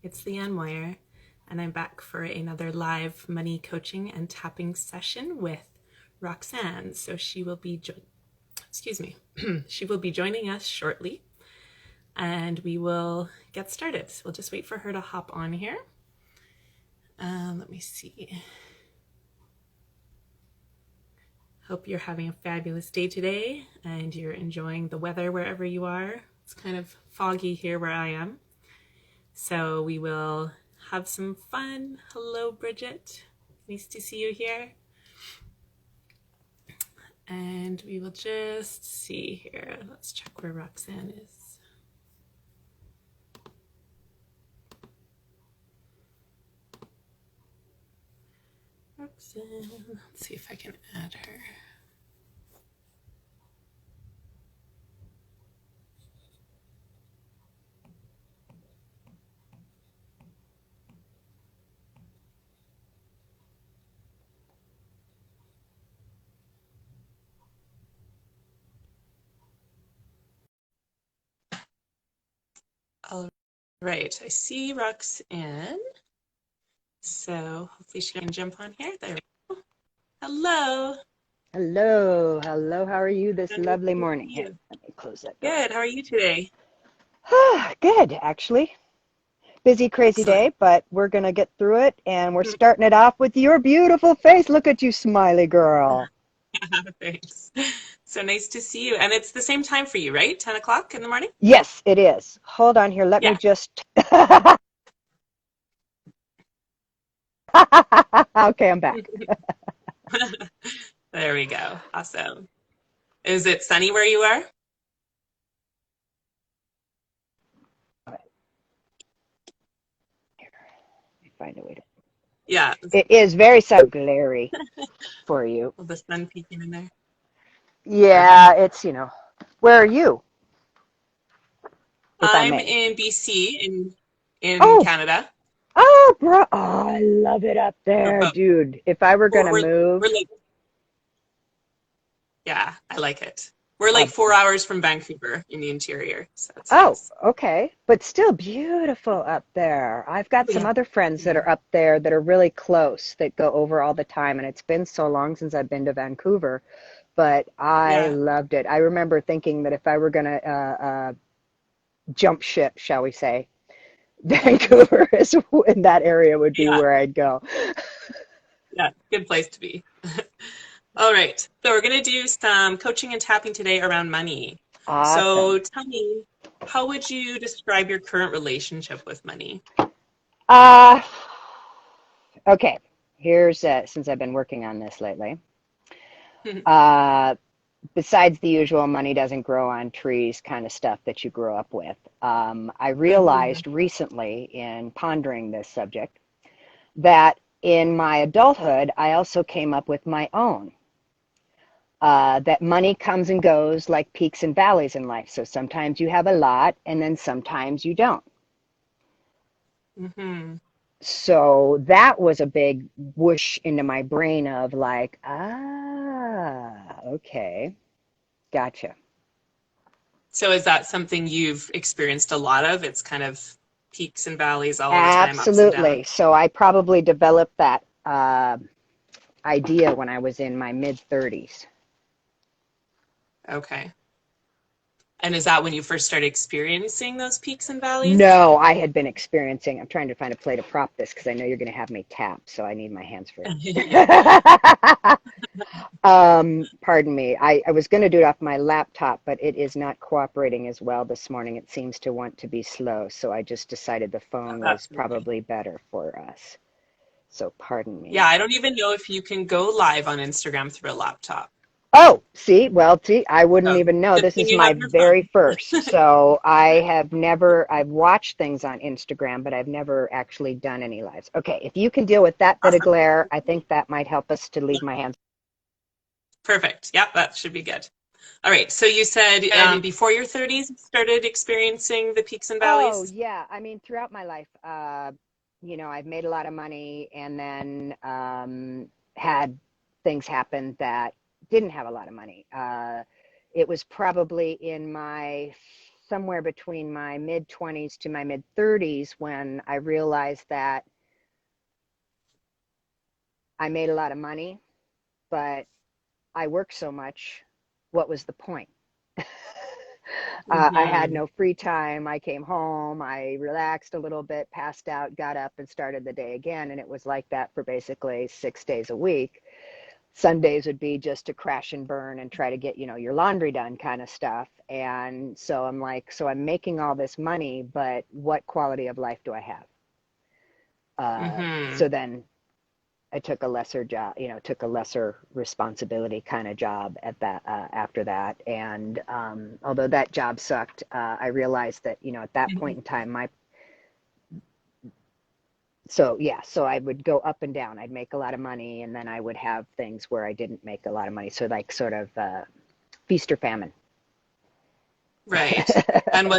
It's the Anwire, and I'm back for another live money coaching and tapping session with Roxanne. So she will be, excuse me, she will be joining us shortly, and we will get started. So we'll just wait for her to hop on here. Let me see. Hope you're having a fabulous day today and you're enjoying the weather wherever you are. It's kind of foggy here where I am. So we will have some fun. Hello, Bridget. Nice to see you here. And we will just see here. Let's check where Roxanne is. Roxanne, let's see if I can add her. All right, I see Roxanne. So hopefully she can jump on here. There we go. Hello. Hello, hello. How are you this So nice lovely to morning? see Here, you. let me close that door. Good. How are you today? Good, actually. Busy, crazy Excellent. day, but we're going to get through it, and we're starting it off with your beautiful face. Look at you, smiley girl. Thanks. So nice to see you. And it's the same time for you, right? 10 o'clock in the morning? Yes, it is. Hold on here. Let me Yeah. just. Okay, I'm back. There we go. Awesome. Is it sunny where you are? All right, here, let me find a way to. Yeah. It is very so glary for you. Well, the sun peeking in there. Yeah, Perfect. where are you, if I I'm may? in BC in Oh, Canada. oh, bro. Oh, I love it up So there, about dude. If I were we're, gonna we're move, we're like yeah, I like it. We're like uh, 4 hours from Vancouver in the interior, so it's oh, nice. okay. But still beautiful up there. I've got some Yeah. other friends that Yeah. are up there that are really close that go over all the time. And it's been so long since I've been to Vancouver, but I Yeah. loved it. I remember thinking that if I were going to jump ship, shall we say, Vancouver is in that area would be Yeah. where I'd go. Yeah. Good place to be. All right. So we're going to do some coaching and tapping today around money. So Awesome. tell me, how would you describe your current relationship with money? Uh, okay. Here's since I've been working on this lately. Uh, Besides the usual money doesn't grow on trees kind of stuff that you grow up with, I Hmm. realized recently in pondering this subject that in my adulthood, I also came up with my own. That money comes and goes like peaks and valleys in life. So sometimes you have a lot and then sometimes you don't. Hmm. So that was a big whoosh into my brain of like, ah, okay, gotcha. So is that something you've experienced a lot of? It's kind of peaks and valleys all the time, ups and downs. Absolutely. So I probably developed that idea when I was in my mid 30s. Okay. And is that when you first started experiencing those peaks and valleys? No, I had been experiencing, I'm trying to find a play to prop this because I know you're going to have me tap, so I need my hands free. Pardon me. I was going to do it off my laptop, but it is not cooperating as well this morning. It seems to want to be slow, so I just decided the phone was That's okay. probably better for us. So pardon Yeah, me. I don't even know if you can go live on Instagram through a laptop. Oh, see, well, see, I wouldn't So even know. good This thing is you my have your phone. very first. So I've watched things on Instagram, but I've never actually done any lives. Okay, if you can deal with that bit of Awesome. glare, I think that might help us to leave my hands. Perfect. Yep, that should be good. All right. So you said before your 30s, you started experiencing the peaks and Oh, valleys? yeah. I mean, throughout my life, I've made a lot of money and then had things happen that didn't have a lot of money. It was probably in my somewhere between my mid-20s to my mid-30s when I realized that I made a lot of money, but I worked so much. What was the point? I had Mm-hmm. no free time. I came home, I relaxed a little bit, passed out, got up, and started the day again. And it was like that for basically 6 days a week. Sundays would be just to crash and burn and try to get, your laundry done kind of stuff. And so I'm like, so I'm making all this money, but what quality of life do I have? Mm-hmm. So then I took a lesser job, took a lesser responsibility kind of job at that after that. And although that job sucked, I realized that, at that point in time, so I would go up and down. I'd make a lot of money, and then I would have things where I didn't make a lot of money. So like sort of feast or famine. Right. And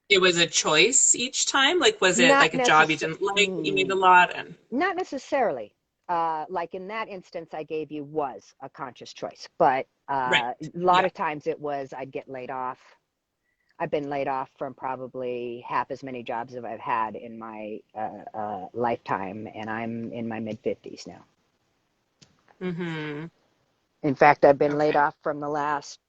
it was a choice each time? Like was it Not like a job you necess- didn't like, but you made a lot and Not necessarily. Like in that instance I gave you was a conscious choice, but right. a lot Yeah. of times it was I'd get laid off. I've been laid off from probably half as many jobs as I've had in my lifetime, and I'm in my mid 50s now. Mm-hmm. In fact, I've been laid Okay. off from the last,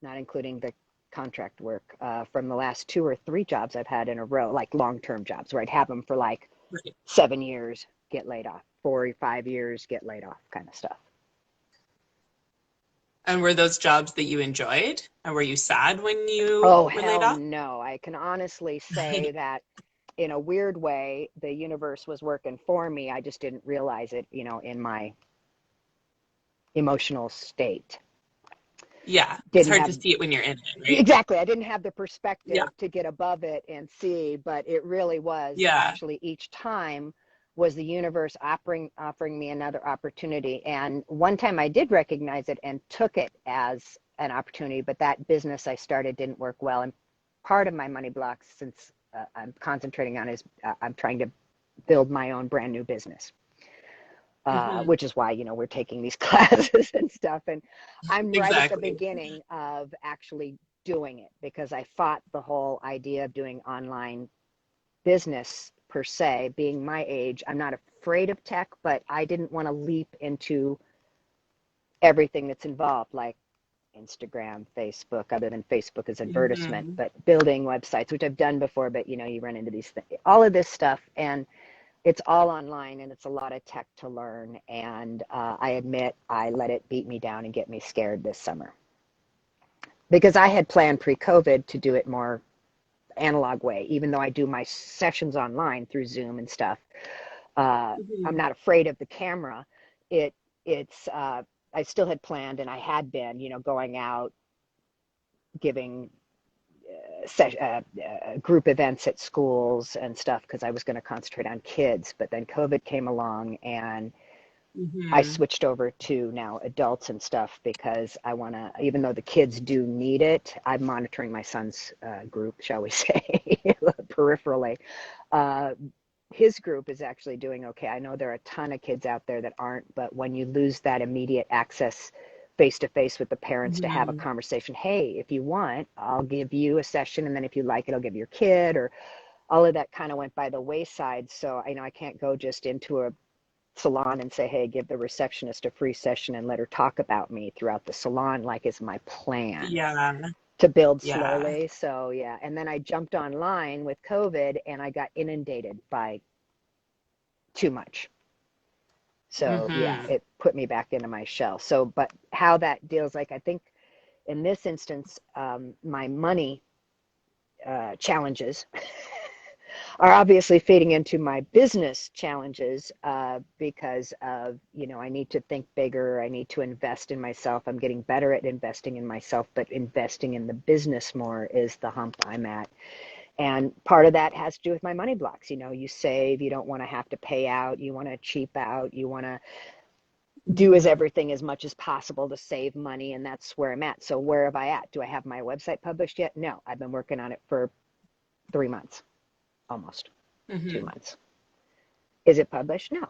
not including the contract work, from the last 2 or 3 jobs I've had in a row, like long-term jobs where I'd have them for like Right. 7 years, get laid off, 4 or 5 years, get laid off, kind of stuff. And were those jobs that you enjoyed? And were you sad when you Oh, were laid hell off? no. I can honestly say that in a weird way, the universe was working for me. I just didn't realize it, in my emotional state. Yeah. It's Didn't hard to have see it when you're in it, right? Exactly. I didn't have the Yeah. perspective to get above it and see, but it really was Yeah. actually each time was the universe offering me another opportunity. And one time I did recognize it and took it as an opportunity, but that business I started didn't work well. And part of my money blocks, since I'm concentrating on, is I'm trying to build my own brand new business. Hmm. Which is why, we're taking these classes and stuff. And I'm right at the Exactly. beginning of actually doing it because I fought the whole idea of doing online business per se. Being my age, I'm not afraid of tech, but I didn't want to leap into everything that's involved, like Instagram, Facebook, other than Facebook as advertisement, Hmm. but building websites, which I've done before, but you run into these things, all of this stuff. And it's all online and it's a lot of tech to learn. And I admit I let it beat me down and get me scared this summer because I had planned pre-COVID to do it more analog way, even though I do my sessions online through Zoom and stuff. I'm Hmm. not afraid of the camera. It it's I still had planned and I had been, going out, giving group events at schools and stuff because I was going to concentrate on kids. But then COVID came along and I Hmm. switched over to now adults and stuff because I want to, even though the kids do need it, I'm monitoring my son's group, shall we say, peripherally. Uh, his group is actually doing okay. I know there are a ton of kids out there that aren't, but when you lose that immediate access face to face with the parents to have a Hmm. conversation, hey, if you want, I'll give you a session, and then if you like it, I'll give your kid, or all of that kind of went by the wayside. So I know I can't go just into a salon and say, hey, give the receptionist a free session and let her talk about me throughout the salon, like is my plan Yeah. to build Yeah. slowly. So yeah, and then I jumped online with COVID and I got inundated by too much. So yeah, Hmm. it put me back into my shell. So, but how that deals, like I think in this instance, my money challenges are obviously feeding into my business challenges because of, I need to think bigger. I need to invest in myself. I'm getting better at investing in myself, but investing in the business more is the hump I'm at. And part of that has to do with my money blocks. You save, you don't want to have to pay out, you want to cheap out, you want to do as Hmm. everything as much as possible to save money. And that's where I'm at. So where have I at? Do I have my website published yet? No, I've been working on it for 3 months, almost Hmm. 2 months. Is it published? No.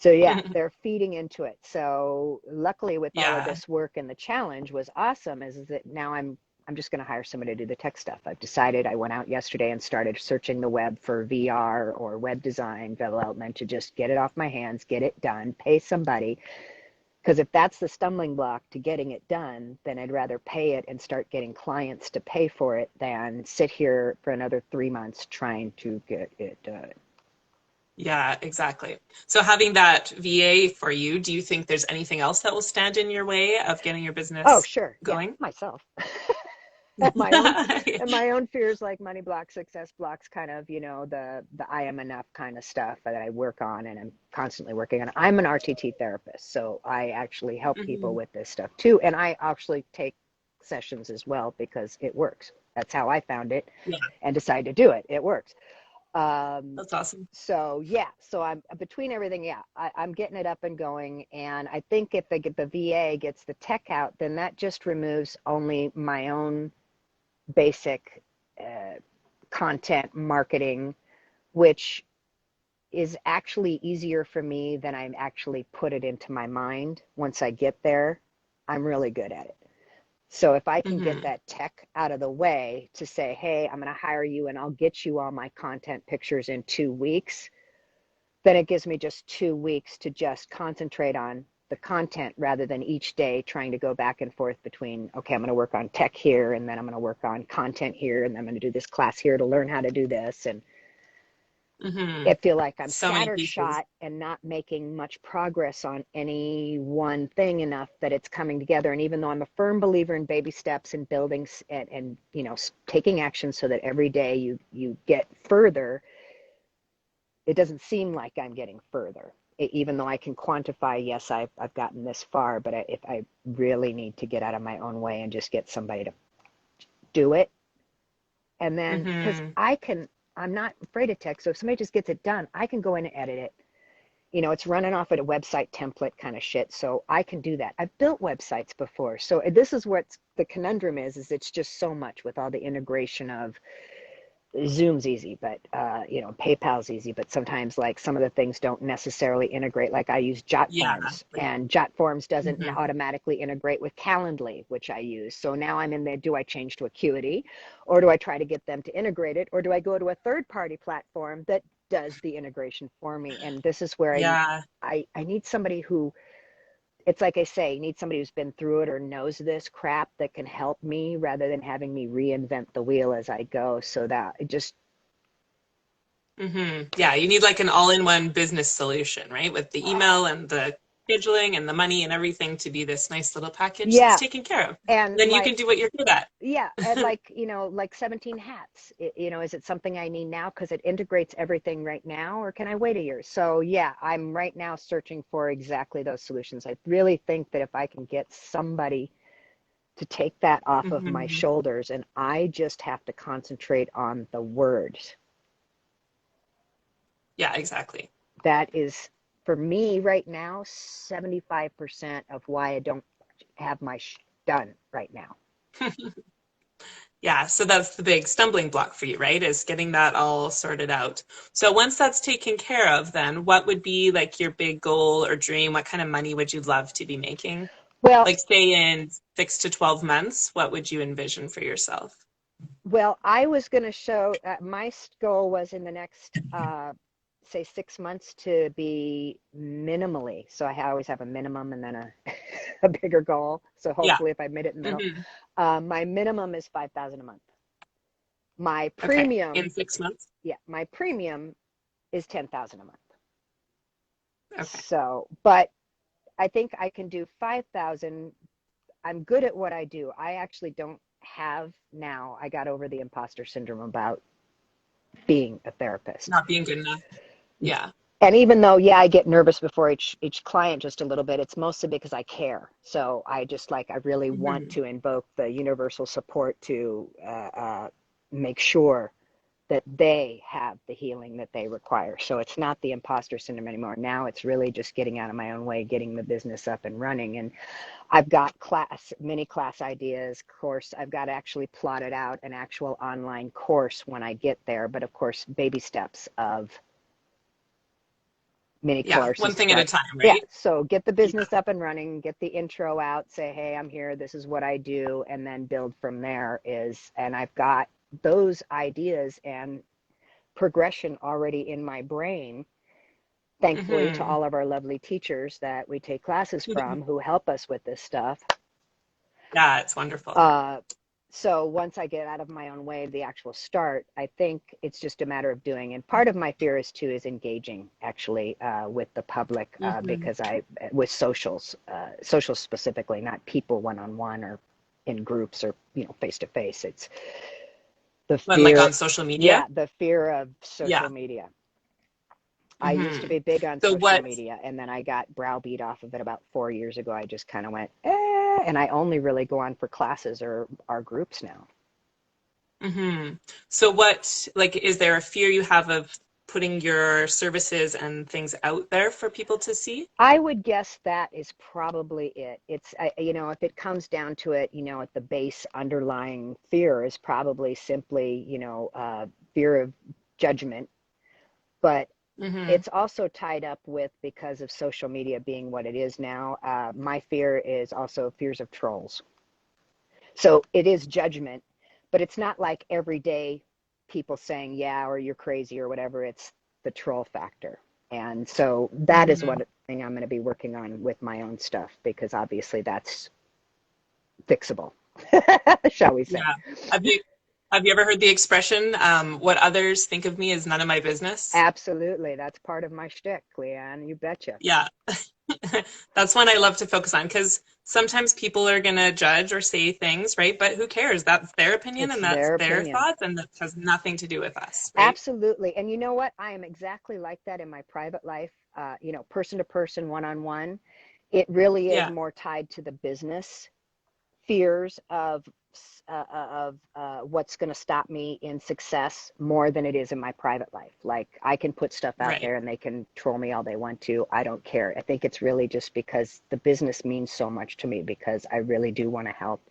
So yeah, they're feeding into it. So luckily with all of Yeah. this work, and the challenge was awesome is that now I'm just going to hire somebody to do the tech stuff. I've decided. I went out yesterday and started searching the web for VR or web design development to just get it off my hands, get it done, pay somebody. Because if that's the stumbling block to getting it done, then I'd rather pay it and start getting clients to pay for it than sit here for another 3 months trying to get it done. Yeah, exactly. So having that VA for you, do you think there's anything else that will stand in your way of getting your Oh, business sure. Yeah, going? myself. And my own fears like money blocks, success blocks, kind of, the I am enough kind of stuff that I work on and I'm constantly working on. I'm an RTT therapist, so I actually help people Hmm. with this stuff too. And I actually take sessions as well because it works. That's how I found it Yeah, and decided to do it. It works. Um, that's awesome. so yeah, so I'm between everything. Yeah, I'm getting it up and going. And I think if the VA gets the tech out, then that just removes only my own basic uh, content marketing, which is actually easier for me than I actually put it into my mind. Once I get there, I'm really good at it. So if I can get Hmm. that tech out of the way to say, hey, I'm going to hire you and I'll get you all my content pictures in 2 weeks, then it gives me just 2 weeks to just concentrate on the content rather than each day trying to go back and forth between, okay, I'm going to work on tech here and then I'm going to work on content here and then I'm going to do this class here to learn how to do this. And Hmm. I feel like I'm So many pieces. scattershot and not making much progress on any one thing enough that it's coming together. And even though I'm a firm believer in baby steps and building and taking action so that every day you get further, it doesn't seem like I'm getting further. Even though I can quantify, yes, I've gotten this far, but if I really need to get out of my own way and just get somebody to do it, and then because Hmm. I'm not afraid of tech, so if somebody just gets it done, I can go in and edit it. It's running off at a website template kind of shit, so I can do that. I've built websites before, so this is what the conundrum is it's just so much with all the integration of Zoom's easy, but PayPal's easy, but sometimes like some of the things don't necessarily integrate. Like I use Yeah. JotForms, and JotForms doesn't Hmm. automatically integrate with Calendly, which I use. So now I'm in there. Do I change to Acuity, or do I try to get them to integrate it, or do I go to a third-party platform that does the integration for me? And this is where Yeah. I need somebody who it's like I say, you need somebody who's been through it or knows this crap that can help me rather than having me reinvent the wheel as I go. So that it just Yeah, you need like an all-in-one business solution, right? With the email and the scheduling and the money and everything to be this nice little package that's yeah, taken care of. and Then you can do what you're good at. yeah, and like 17 hats. Is it something I need now because it integrates everything right now, or can I wait a year? So yeah, I'm right now searching for exactly those solutions. I really think that if I can get somebody to take that off of my Hmm. shoulders and I just have to concentrate on the words, Yeah, exactly. that is for me right now 75% of why I don't have my done right now. Yeah, so that's the big stumbling block for you, right? Is getting that all sorted out. So once that's taken care of, then what would be like your big goal or dream? What kind of money would you love to be making? Well, Like say in 6 to 12 months, what would you envision for yourself? I was going to show my goal was in the next, say, 6 months to be minimally. So I always have a minimum and then a bigger goal. So Yeah. hopefully, if I made it in the middle, Hmm. my minimum is 5,000 a month. My Okay. In premium, 6 months? yeah, my premium is 10,000 a month. Okay. So, but I think I can do 5,000. I'm good at what I do. I actually don't have now. I got over the imposter syndrome about being a therapist. Not being good enough. Yeah. And even though, yeah, I get nervous before each client just a little bit, it's mostly because I care. So I really want Hmm. to invoke the universal support to make sure that they have the healing that they require. So it's not the imposter syndrome anymore. Now it's really just getting out of my own way, getting the business up and running. And I've got mini class ideas, course. I've got actually plotted out an actual online course when I get there. But of course, baby steps of mini Yeah, course and one thing at a start. time, Yeah, right? so get the Yeah. business up and running, get the intro out, say, hey, I'm here, this is what I do, and then build from there is, and I've got those ideas and progression already in my brain, thankfully to Mm-hmm. all of our lovely teachers that we take classes from who help us with this stuff. Yeah, it's wonderful. Uh, so once I get out of my own way, the actual start, I think it's just a matter of doing. And part of my fear is too is engaging actually with the public Hmm. because with socials specifically, not people one on one or in groups or face to face. It's the When like fear, on social media? yeah, the fear of social Yeah. media. I used to Hmm. be big on So social what, media, and then I got browbeat off of it about 4 years ago. I just kind of went, and I only really go on for classes or our groups now. hmm. So what, like, is there a fear you have of putting your services and things out there for people to see? I would guess that is probably it. If it comes down to it, at the base underlying fear is probably simply, fear of judgment. But Hmm. it's also tied up with, because of social media being what it is now, my fear is also fears of trolls. So it is judgment, but it's not like everyday people saying, yeah, or you're crazy or whatever. It's the troll factor. And so that is Hmm. what thing I'm going to be working on with my own stuff, because obviously that's fixable, shall we say. Yeah. Have you have you ever heard the expression, what others think of me is none of my business? Absolutely. That's part of my shtick, Leanne. You betcha. Yeah. That's one I love to focus on because sometimes people are going to judge or say things, right? But who cares? That's their opinion It's and that's their their opinion. thoughts, and that has nothing to do with us, right? Absolutely. And you know what? I am exactly like that in my private life, person to person, one on one. It really is Yeah, more tied to the business fears of what's going to stop me in success more than it is in my private life. Like I can put stuff out right. there and they can troll me all they want to. I don't care. I think it's really just because the business means so much to me, because I really do want to help,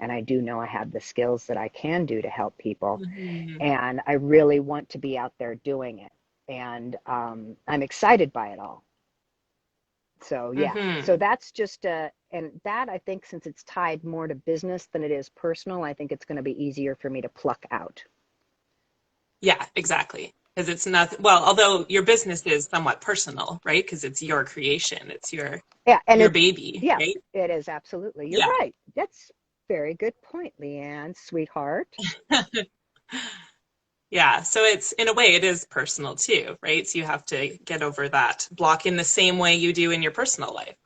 and I do know I have the skills that I can do to help people, Hmm. and I really want to be out there doing it. And I'm excited by it all. So yeah, Hmm. so that's just and that I think, since it's tied more to business than it is personal, I think it's going to be easier for me to pluck out. Yeah, exactly. Because it's not, well, although your business is somewhat personal, right? Because it's your creation, it's Yeah, and your it's baby, yeah, right? it is absolutely. You're Yeah. right. That's very good point, Leanne, sweetheart. Yeah, so it's in a way it is personal too, right? So you have to get over that block in the same way you do in your personal life.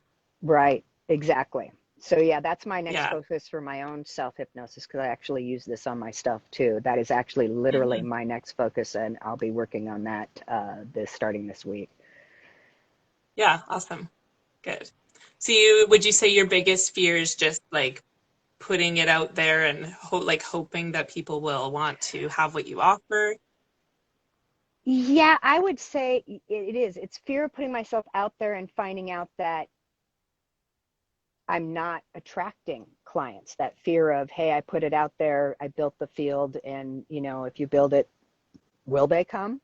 Right, exactly. So yeah, that's my next Yeah. focus for my own self hypnosis, because I actually use this on my stuff too. That is actually literally Hmm. my next focus, and I'll be working on that this starting this week. Yeah, awesome. Good. So you would you say your biggest fear is just like putting it out there and like hoping that people will want to have what you offer? Yeah, I would say it is. It's fear of putting myself out there and finding out that I'm not attracting clients. That fear of, hey, I put it out there, I built the field, and if you build it, will they come?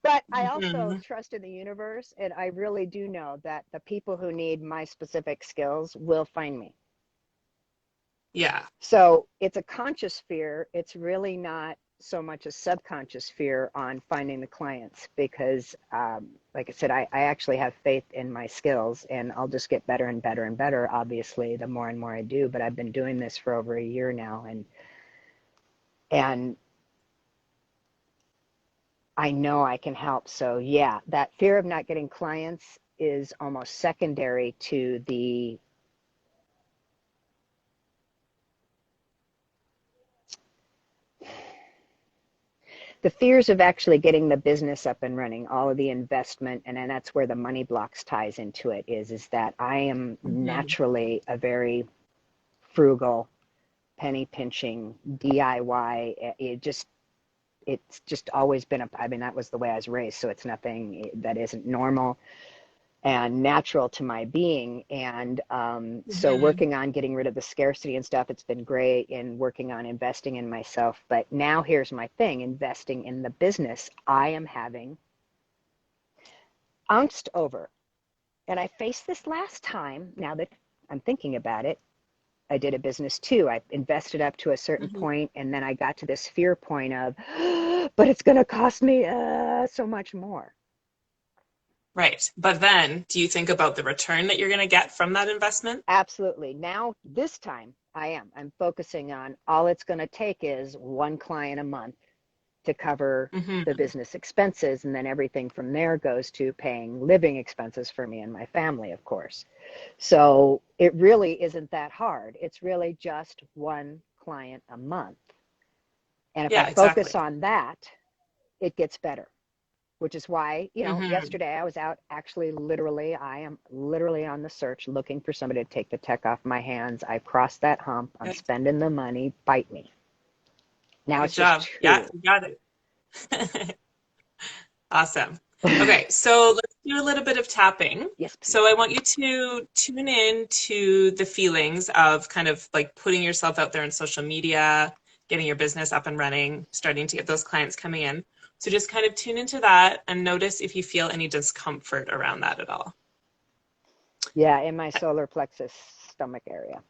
But I also Hmm. trust in the universe, and I really do know that the people who need my specific skills will find me. Yeah. So it's a conscious fear. It's really not so much a subconscious fear on finding the clients, because, like I said, I actually have faith in my skills, and I'll just get better and better and better, obviously, the more and more I do. But I've been doing this for over a year now, and I know I can help. So yeah, that fear of not getting clients is almost secondary to the fears of actually getting the business up and running, all of the investment, and then that's where the money blocks ties into it, is that I am Hmm. naturally a very frugal, penny pinching DIY. It's just always been I mean, that was the way I was raised, so it's nothing that isn't normal and natural to my being. And so Hmm. working on getting rid of the scarcity and stuff, it's been great, and working on investing in myself. But now here's my thing, investing in the business. angst over. And I faced this last time. Now that I'm thinking about it, I did a business too. I invested up to a certain Hmm. point, and then I got to this fear point of, but it's going to cost me so much more. Right. But then do you think about the return that you're going to get from that investment? Absolutely. Now, this time, I'm focusing on all it's going to take is one client a month to cover Hmm. the business expenses, and then everything from there goes to paying living expenses for me and my family, of course. So it really isn't that hard. It's really just one client a month. And if I Yeah, focus exactly. on that, it gets better, which is why, Hmm. yesterday I was out actually literally, I am literally on the search looking for somebody to take the tech off my hands. I've crossed that hump. I'm Good. spending the money. Bite me. Now Good it's just job. Yeah, two. you got it. Awesome. Okay, so let's do a little bit of tapping. Yes, So please. I want you to tune in to the feelings of kind of like putting yourself out there on social media, getting your business up and running, starting to get those clients coming in. So just kind of tune into that and notice if you feel any discomfort around that at all. Yeah, in my solar plexus stomach area.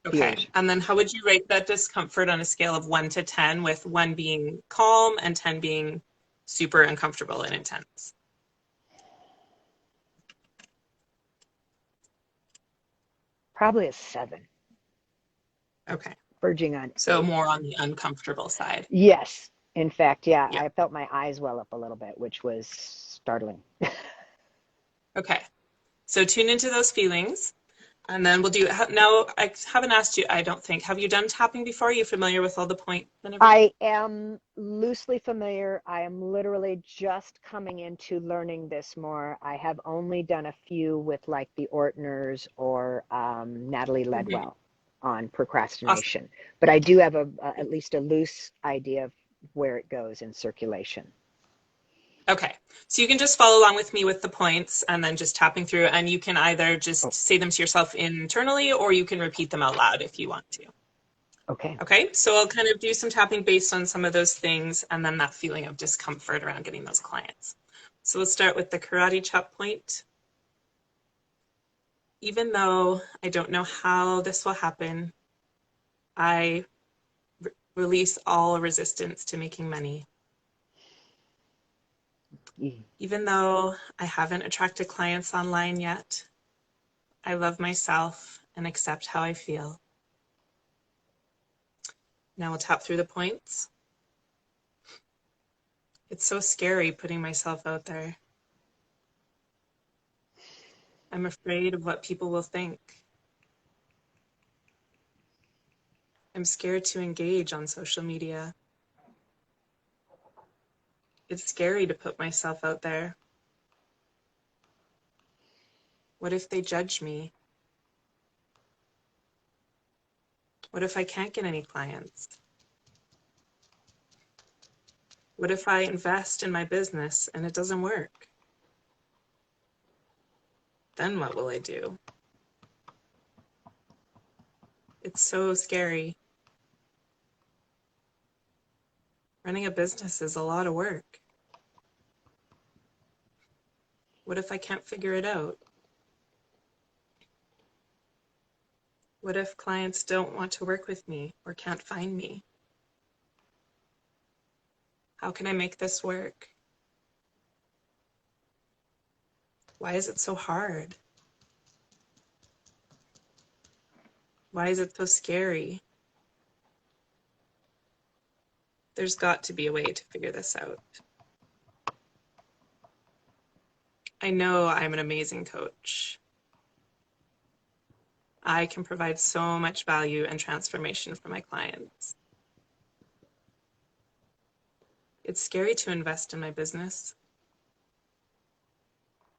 Okay. Huge. And then how would you rate that discomfort on a scale of 1 to 10, with 1 being calm and 10 being super uncomfortable and intense? Probably a 7, Okay. verging on So 8. more on the uncomfortable side. Yes. In fact, yeah, Yeah. I felt my eyes well up a little bit, which was startling. Okay. So tune into those feelings. And then we'll do, now I haven't asked you, I don't think, have you done tapping before? Are you familiar with all the points and everything? I am loosely familiar. I am literally just coming into learning this more. I have only done a few with like the Ortners or Natalie Hmm. Ledwell on Awesome. procrastination, but I do have at least a loose idea of where it goes in circulation. Okay. So you can just follow along with me with the points and then just tapping through, and you can either just Oh, say them to yourself internally or you can repeat them out loud if you want to. okay. Okay, so I'll kind of do some tapping based on some of those things and then that feeling of discomfort around getting those clients. So we'll start with the karate chop point. Even though I don't know how this will happen, I release all resistance to making money. Even though I haven't attracted clients online yet, I love myself and accept how I feel. Now we'll tap through the points. It's so scary putting myself out there. I'm afraid of what people will think. I'm scared to engage on social media. It's scary to put myself out there. What if they judge me? What if I can't get any clients? What if I invest in my business and it doesn't work? Then what will I do? It's so scary. Running a business is a lot of work. What if I can't figure it out? What if clients don't want to work with me or can't find me? How can I make this work? Why is it so hard? Why is it so scary? There's got to be a way to figure this out. I know I'm an amazing coach. I can provide so much value and transformation for my clients. It's scary to invest in my business,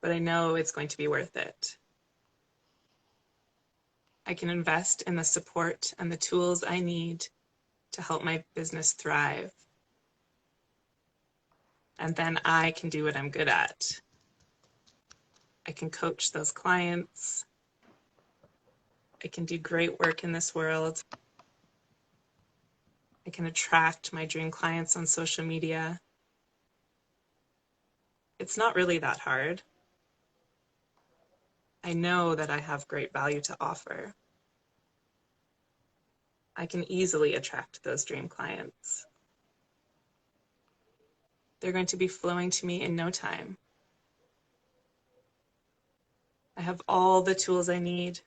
but I know it's going to be worth it. I can invest in the support and the tools I need to help my business thrive. And then I can do what I'm good at. I can coach those clients. I can do great work in this world. I can attract my dream clients on social media. It's not really that hard. I know that I have great value to offer. I can easily attract those dream clients. They're going to be flowing to me in no time. I have all the tools I need.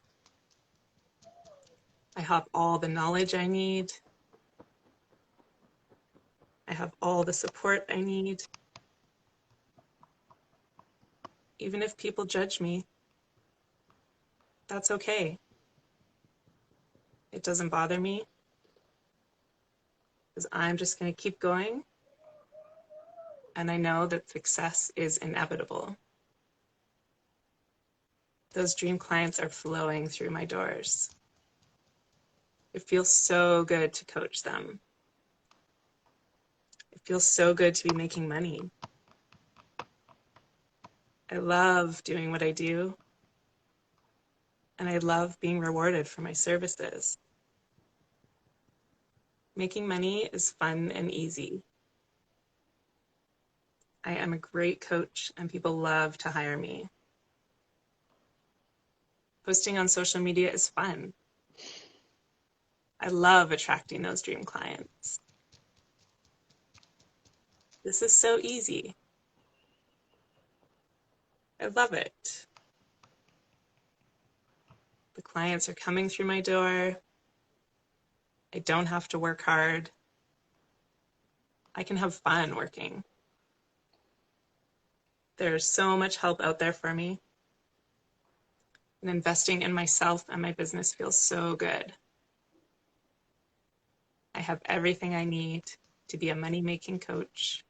I have all the knowledge I need. I have all the support I need. Even if people judge me, that's okay. It doesn't bother me because I'm just going to keep going. And I know that success is inevitable. Those dream clients are flowing through my doors. It feels so good to coach them. It feels so good to be making money. I love doing what I do. And I love being rewarded for my services. Making money is fun and easy. I am a great coach and people love to hire me. Posting on social media is fun. I love attracting those dream clients. This is so easy. I love it. The clients are coming through my door. I don't have to work hard. I can have fun working. There's so much help out there for me. And investing in myself and my business feels so good. I have everything I need to be a money-making coach.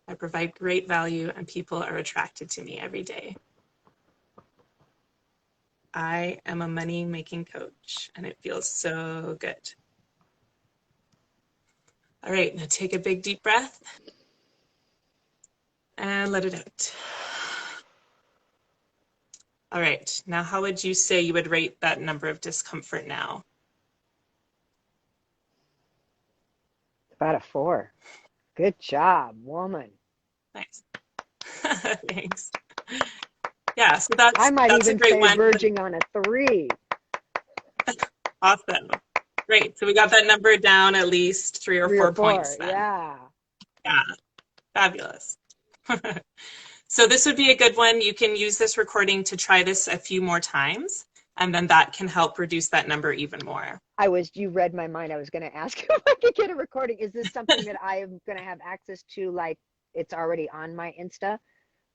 I provide great value and people are attracted to me every day. I am a money-making coach and it feels so good. All right, now take a big deep breath and let it out. All right, now how would you say you would rate that number of discomfort now? About a 4. Good job, woman. Nice. Thanks. Yeah, so I might that's a even great say one. verging on a 3. Awesome. Great. So we got that number down at least 3 or 4 points then. Yeah. Yeah. Fabulous. So this would be a good one. You can use this recording to try this a few more times, and then that can help reduce that number even more. You read my mind. I was going to ask if I could get a recording. Is this something that I am going to have access to, like it's already on my Insta?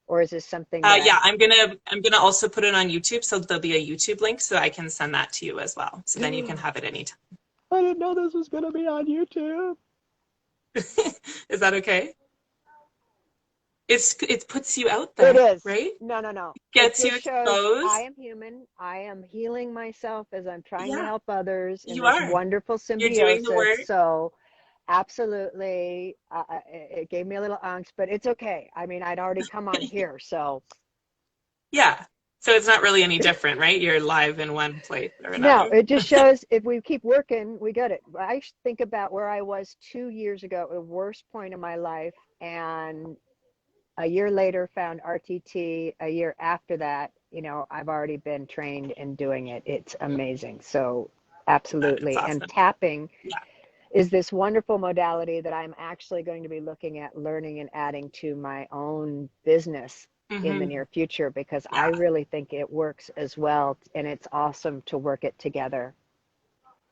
Or is this something that yeah, I'm gonna also put it on YouTube, so there'll be a YouTube link, so I can send that to you as well. So then you can have it anytime. I didn't know this was gonna be on YouTube. Is that okay? It puts you out there. It is. Right? No. Gets It you just shows exposed. I am human. I am healing myself as I'm trying to Yeah, help others in you this are. wonderful You're doing the work. symbiosis. So absolutely, it gave me a little angst, but it's okay. I mean, I'd already come on here, so. Yeah. So it's not really any different, right? You're live in one place or No, another. it just shows if we keep working, we got it. I think about where I was 2 years ago, the worst point of my life, and a year later found RTT. A year after that, I've already been trained in doing it. It's amazing. So That's absolutely. And awesome. tapping Yeah. is this wonderful modality that I'm actually going to be looking at learning and adding to my own business in the near future, because I Yeah. really think it works as well. And it's awesome to work it together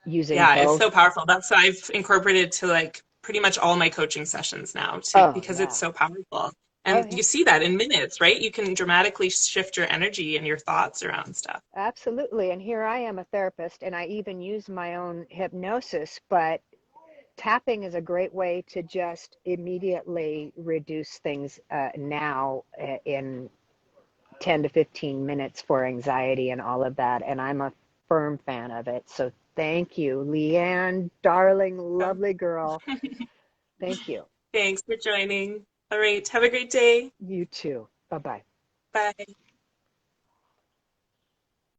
using Yeah, it's both. so powerful. That's what I've incorporated to like pretty much all my coaching sessions now too, Oh, because it's yeah. so powerful. Oh, And yeah. you see that in minutes, right? You can dramatically shift your energy and your thoughts around stuff. Absolutely. And here I am, a therapist, and I even use my own hypnosis, but tapping is a great way to just immediately reduce things now in 10 to 15 minutes for anxiety and all of that. And I'm a firm fan of it. So thank you, Leanne, darling, lovely girl. Thank you. Thanks for joining. All right. Have a great day. You too. Bye-bye. Bye.